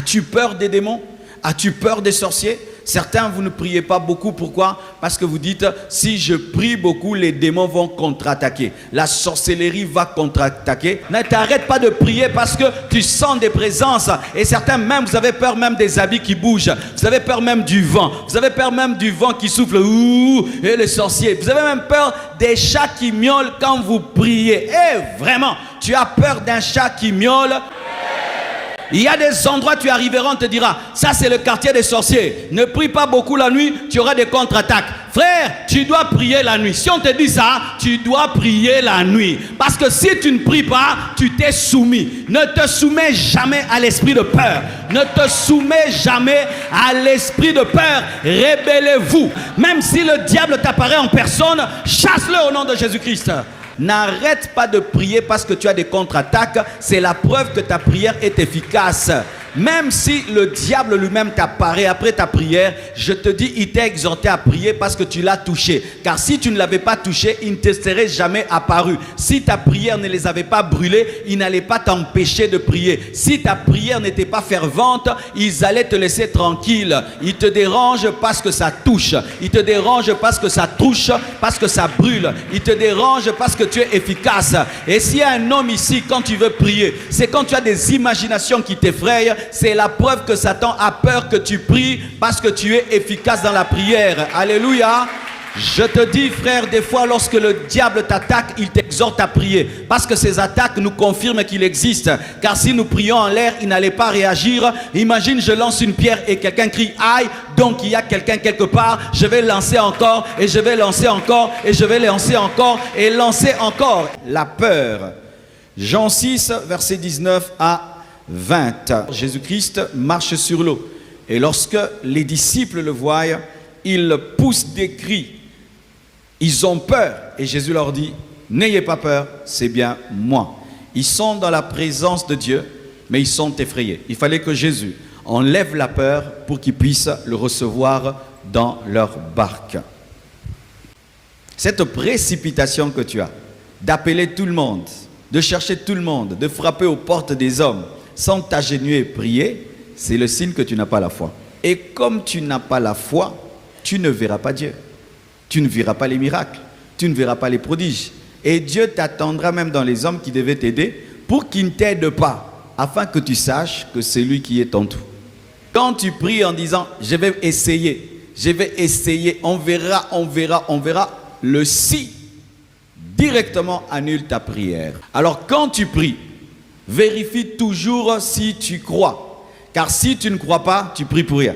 As-tu peur des démons? As-tu peur des sorciers? Certains, vous ne priez pas beaucoup. Pourquoi? Parce que vous dites, si je prie beaucoup, les démons vont contre-attaquer. La sorcellerie va contre-attaquer. Ne t'arrête pas de prier parce que tu sens des présences. Et certains même, vous avez peur même des habits qui bougent. Vous avez peur même du vent. Vous avez peur même du vent qui souffle. Ouh, et les sorciers. Vous avez même peur des chats qui miaulent quand vous priez. Et vraiment, tu as peur d'un chat qui miaule? Il y a des endroits où tu arriveras, on te dira, ça c'est le quartier des sorciers. Ne prie pas beaucoup la nuit, tu auras des contre-attaques. Frère, tu dois prier la nuit. Si on te dit ça, tu dois prier la nuit. Parce que si tu ne pries pas, tu t'es soumis. Ne te soumets jamais à l'esprit de peur. Ne te soumets jamais à l'esprit de peur. Rébellez-vous. Même si le diable t'apparaît en personne, chasse-le au nom de Jésus-Christ. N'arrête pas de prier parce que tu as des contre-attaques. C'est la preuve que ta prière est efficace. Même si le diable lui-même t'apparaît après ta prière, je te dis, il t'a exhorté à prier parce que tu l'as touché. Car si tu ne l'avais pas touché, il ne te serait jamais apparu. Si ta prière ne les avait pas brûlés, ils n'allaient pas t'empêcher de prier. Si ta prière n'était pas fervente, ils allaient te laisser tranquille. Ils te dérangent parce que ça touche. Ils te dérangent parce que ça touche, parce que ça brûle. Ils te dérangent parce que tu es efficace. Et s'il y a un homme ici, quand tu veux prier, c'est quand tu as des imaginations qui t'effrayent, c'est la preuve que Satan a peur que tu pries parce que tu es efficace dans la prière. Alléluia. Je te dis, frère, des fois lorsque le diable t'attaque, il t'exhorte à prier. Parce que ces attaques nous confirment qu'il existe. Car si nous prions en l'air, il n'allait pas réagir. Imagine, je lance une pierre et quelqu'un crie « Aïe !» Donc il y a quelqu'un quelque part. Je vais lancer encore et je vais lancer encore et je vais lancer encore et lancer encore. La peur. Jean 6, verset 19 à 20. Jésus-Christ marche sur l'eau. Et lorsque les disciples le voient, ils poussent des cris. Ils ont peur. Et Jésus leur dit, n'ayez pas peur, c'est bien moi. Ils sont dans la présence de Dieu, mais ils sont effrayés. Il fallait que Jésus enlève la peur pour qu'ils puissent le recevoir dans leur barque. Cette précipitation que tu as, d'appeler tout le monde, de chercher tout le monde, de frapper aux portes des hommes, sans t'agenouiller et prier, c'est le signe que tu n'as pas la foi. Et comme tu n'as pas la foi, tu ne verras pas Dieu. Tu ne verras pas les miracles. Tu ne verras pas les prodiges. Et Dieu t'attendra même dans les hommes qui devaient t'aider pour qu'ils ne t'aident pas, afin que tu saches que c'est lui qui est en tout. Quand tu pries en disant, je vais essayer, on verra, le si directement annule ta prière. Alors quand tu pries, vérifie toujours si tu crois. Car si tu ne crois pas, tu pries pour rien.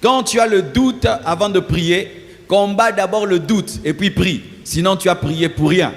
Quand tu as le doute avant de prier, combat d'abord le doute et puis prie. Sinon tu as prié pour rien.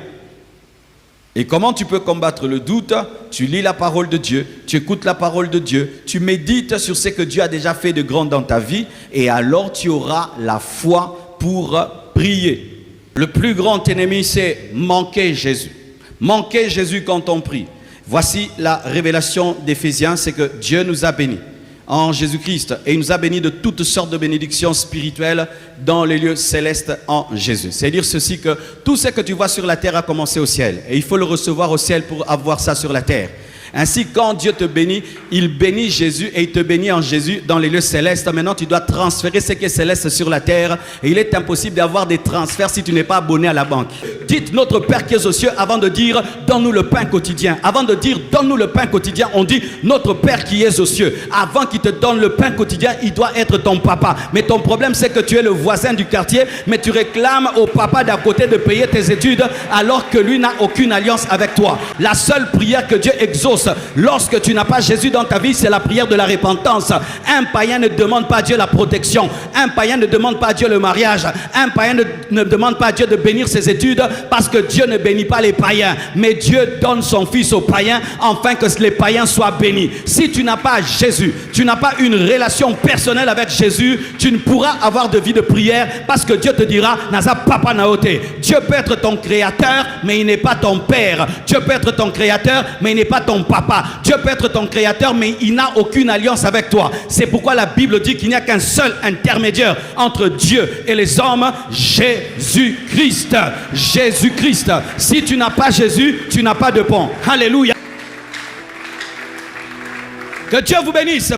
Et comment tu peux combattre le doute? Tu lis la parole de Dieu, tu écoutes la parole de Dieu, tu médites sur ce que Dieu a déjà fait de grand dans ta vie et alors tu auras la foi pour prier. Le plus grand ennemi, c'est manquer Jésus. Manquer Jésus quand on prie. Voici la révélation d'Éphésiens, c'est que Dieu nous a bénis en Jésus-Christ et il nous a bénis de toutes sortes de bénédictions spirituelles dans les lieux célestes en Jésus. C'est dire ceci que tout ce que tu vois sur la terre a commencé au ciel et il faut le recevoir au ciel pour avoir ça sur la terre. Ainsi, quand Dieu te bénit, il bénit Jésus et il te bénit en Jésus dans les lieux célestes. Maintenant, tu dois transférer ce qui est céleste sur la terre. Et il est impossible d'avoir des transferts si tu n'es pas abonné à la banque. Dites notre Père qui est aux cieux avant de dire donne-nous le pain quotidien. Avant de dire donne-nous le pain quotidien, on dit notre Père qui est aux cieux. Avant qu'il te donne le pain quotidien, il doit être ton papa. Mais ton problème, c'est que tu es le voisin du quartier, mais tu réclames au papa d'à côté de payer tes études alors que lui n'a aucune alliance avec toi. La seule prière que Dieu exauce lorsque tu n'as pas Jésus dans ta vie, c'est la prière de la repentance. Un païen ne demande pas à Dieu la protection. Un païen ne demande pas à Dieu le mariage. Un païen ne demande pas à Dieu de bénir ses études parce que Dieu ne bénit pas les païens. Mais Dieu donne son fils aux païens afin que les païens soient bénis. Si tu n'as pas Jésus, tu n'as pas une relation personnelle avec Jésus, tu ne pourras avoir de vie de prière parce que Dieu te dira Naza papa naote. Dieu peut être ton créateur, mais il n'est pas ton père. Dieu peut être ton créateur, mais il n'est pas ton papa. Dieu peut être ton créateur, mais il n'a aucune alliance avec toi. C'est pourquoi la Bible dit qu'il n'y a qu'un seul intermédiaire entre Dieu et les hommes, Jésus-Christ. Jésus-Christ. Si tu n'as pas Jésus, tu n'as pas de pont. Alléluia. Que Dieu vous bénisse.